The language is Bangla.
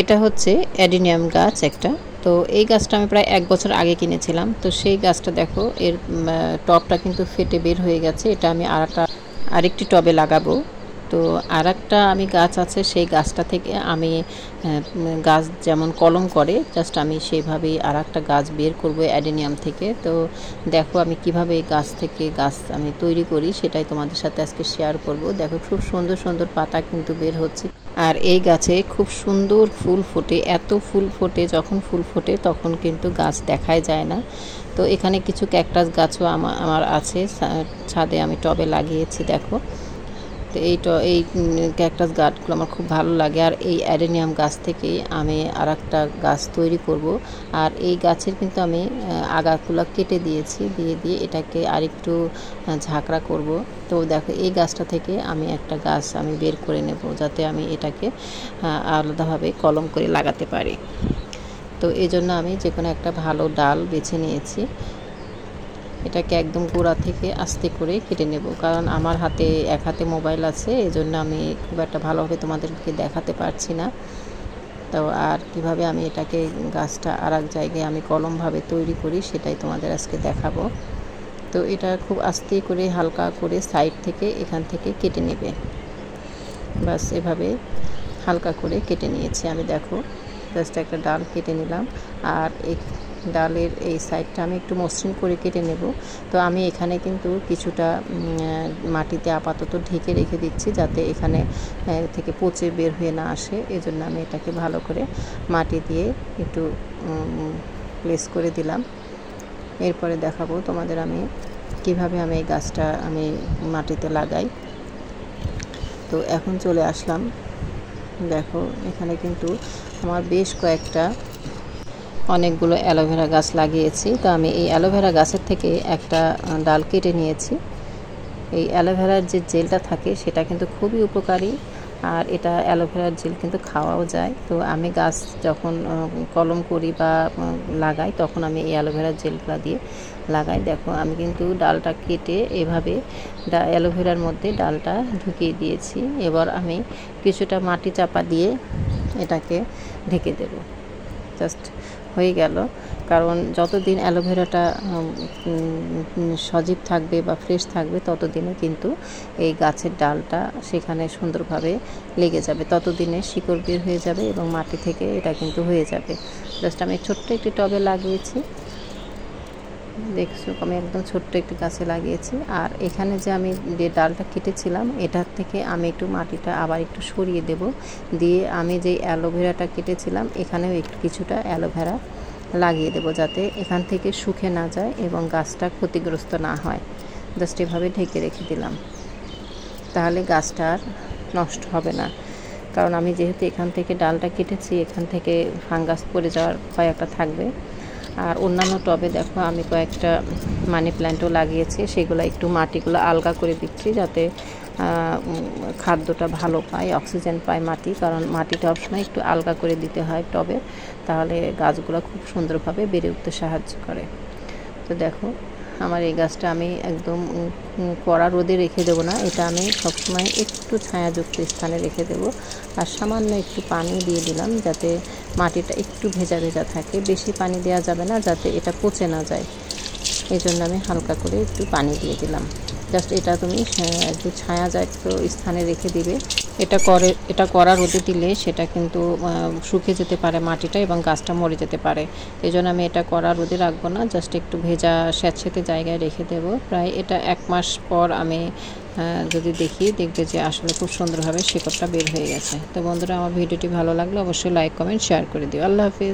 এটা হচ্ছে অ্যাডিনিয়াম গাছ একটা। তো এই গাছটা আমি প্রায় 1 বছর আগে কিনেছিলাম। তো সেই গাছটা দেখো এর টবটা কিন্তু ফেটে বের হয়ে গেছে। এটা আমি আরেকটি টবে লাগাবো। তো আরেকটা আমি গাছ আছে, সেই গাছটা থেকে আমি গাছ যেমন কলম করে জাস্ট আমি সেইভাবেই আরেকটা গাছ বের করব অ্যাডেনিয়াম থেকে। তো দেখো আমি কিভাবে এই গাছ থেকে গাছ আমি তৈরি করি সেটাই তোমাদের সাথে আজকে শেয়ার করব। দেখো খুব সুন্দর সুন্দর পাতা কিন্তু বের হচ্ছে, আর এই গাছে খুব সুন্দর ফুল ফোটে। এত ফুল ফোটে, যখন ফুল ফোটে তখন কিন্তু গাছ দেখাই যায় না। তো এখানে কিছু ক্যাকটাস গাছও আমার আছে, ছাদে আমি টবে লাগিয়েছি দেখো। তো এই ক্যাকটাস গাছগুলো আমার খুব ভালো লাগে। আর এই অ্যাডেনিয়াম গাছ থেকেই আমি আরেকটা গাছ তৈরি করব। আর এই গাছের কিন্তু আমি আগাগুলো কেটে দিয়েছি, দিয়ে এটাকে আরেকটু ঝাঁকড়া করব। তো দেখো এই গাছটা থেকে আমি একটা গাছ আমি বের করে নেব, যাতে আমি এটাকে আলাদাভাবে কলম করে লাগাতে পারি। তো এই জন্য আমি যে কোনো একটা ভালো ডাল বেছে নিয়েছি। এটাকে একদম গোড়া থেকে আস্তে করে কেটে নেব, কারণ আমার হাতে এক হাতে মোবাইল আছে, এজন্য আমি খুব একটা ভালোভাবে তোমাদেরকে দেখাতে পারছি না। তো আর কিভাবে আমি এটাকে গাছটা আর এক জায়গায় আমি কলমভাবে তৈরি করি সেটাই তোমাদের আজকে দেখাবো। তো এটা খুব আস্তে করে হালকা করে সাইড থেকে এখান থেকে কেটে নেবে। বাস এভাবে হালকা করে কেটে নিয়েছি আমি। দেখো জাস্ট একটা ডাল কেটে নিলাম, আর এই ডালের এই সাইডটা আমি একটু মসৃণ করে কেটে নেব। তো আমি এখানে কিন্তু কিছুটা মাটিতে আপাতত ঢেকে রেখে দিচ্ছি, যাতে এখানে থেকে পচে বের হয়ে না আসে। এজন্য আমি এটাকে ভালো করে মাটি দিয়ে একটু প্লেস করে দিলাম। এরপরে দেখাবো তোমাদের আমি কিভাবে আমি এই গাছটা আমি মাটিতে লাগাই। তো এখন চলে আসলাম, দেখো এখানে কিন্তু আমার বেশ কয়েকটা অনেকগুলো অ্যালোভেরা গাছ লাগিয়েছি। তো আমি এই অ্যালোভেরা গাছের থেকে একটা ডাল কেটে নিয়েছি। এই অ্যালোভেরার যে জেলটা থাকে সেটা কিন্তু খুবই উপকারী, আর এটা অ্যালোভেরার জেল কিন্তু খাওয়াও যায়। তো আমি গাছ যখন কলম করি বা লাগাই তখন আমি এই অ্যালোভেরার জেলগুলো দিয়ে লাগাই। দেখো আমি কিন্তু ডালটা কেটে এভাবে অ্যালোভেরার মধ্যে ডালটা ঢুকিয়ে দিয়েছি। এবার আমি কিছুটা মাটি চাপা দিয়ে এটাকে ঢেকে দেব। জাস্ট হয়ে গেল, কারণ যতদিন অ্যালোভেরাটা সজীব থাকবে বা ফ্রেশ থাকবে ততদিনে কিন্তু এই গাছের ডালটা সেখানে সুন্দরভাবে লেগে যাবে, ততদিনে শিকড় বের হয়ে যাবে এবং মাটি থেকে এটা কিন্তু হয়ে যাবে। জাস্ট আমি ছোট্ট একটি টবে লাগিয়েছি, দেখছো আমি একদম ছোট্ট একটি গাছে লাগিয়েছি। আর এখানে যে আমি যে ডালটা কেটেছিলাম এটার থেকে আমি একটু মাটিটা আবার একটু সরিয়ে দেব, দিয়ে আমি যে অ্যালোভেরাটা কেটেছিলাম এখানেও একটু কিছুটা অ্যালোভেরা লাগিয়ে দেব, যাতে এখান থেকে শুকে না যায় এবং গাছটা ক্ষতিগ্রস্ত না হয়। জাস্ট এভাবে ঢেকে রেখে দিলাম, তাহলে গাছটা আর নষ্ট হবে না। কারণ আমি যেহেতু এখান থেকে ডালটা কেটেছি, এখান থেকে ফাঙ্গাস পড়ে যাওয়ার ভয় একটা থাকবে। আর অন্যান্য টবে দেখো আমি কয়েকটা মানি প্ল্যান্টও লাগিয়েছি, সেগুলো একটু মাটিগুলো আলগা করে দিচ্ছি, যাতে খাদ্যটা ভালো পায়, অক্সিজেন পায় মাটি। কারণ মাটিটা সবসময় একটু আলগা করে দিতে হয় টবে, তাহলে গাছগুলো খুব সুন্দরভাবে বেড়ে উঠতে সাহায্য করে। তো দেখো আমার এই গাছটা আমি একদম কড়া রোদে রেখে দেবো না, এটা আমি সবসময় একটু ছায়াযুক্ত স্থানে রেখে দেবো। আর সামান্য একটু পানি দিয়ে দিলাম, যাতে মাটিটা একটু ভেজা ভেজা থাকে। বেশি পানি দেওয়া যাবে না, যাতে এটা পচে না যায়। এই জন্য আমি হালকা করে একটু পানি দিয়ে দিলাম। জাস্ট এটা তুমি একটু ছায়াযুক্ত স্থানে রেখে দিবে। এটা কড়া রোদে দিলে সেটা কিন্তু শুকে যেতে পারে মাটিটা এবং গাছটা মরে যেতে পারে। এই জন্য আমি এটা কড়া রোদে রাখবো না, জাস্ট একটু ভেজা স্যাঁতসেঁতে জায়গায় রেখে দেবো। প্রায় এটা 1 মাস পর আমি যদি দেখি, দেখবে যে আসলে খুব সুন্দরভাবে শিকড়টা বের হয়ে গেছে। তো বন্ধুরা, আমার ভিডিওটি ভালো লাগলে অবশ্যই লাইক কমেন্ট শেয়ার করে দিও। আল্লাহ হাফিজ।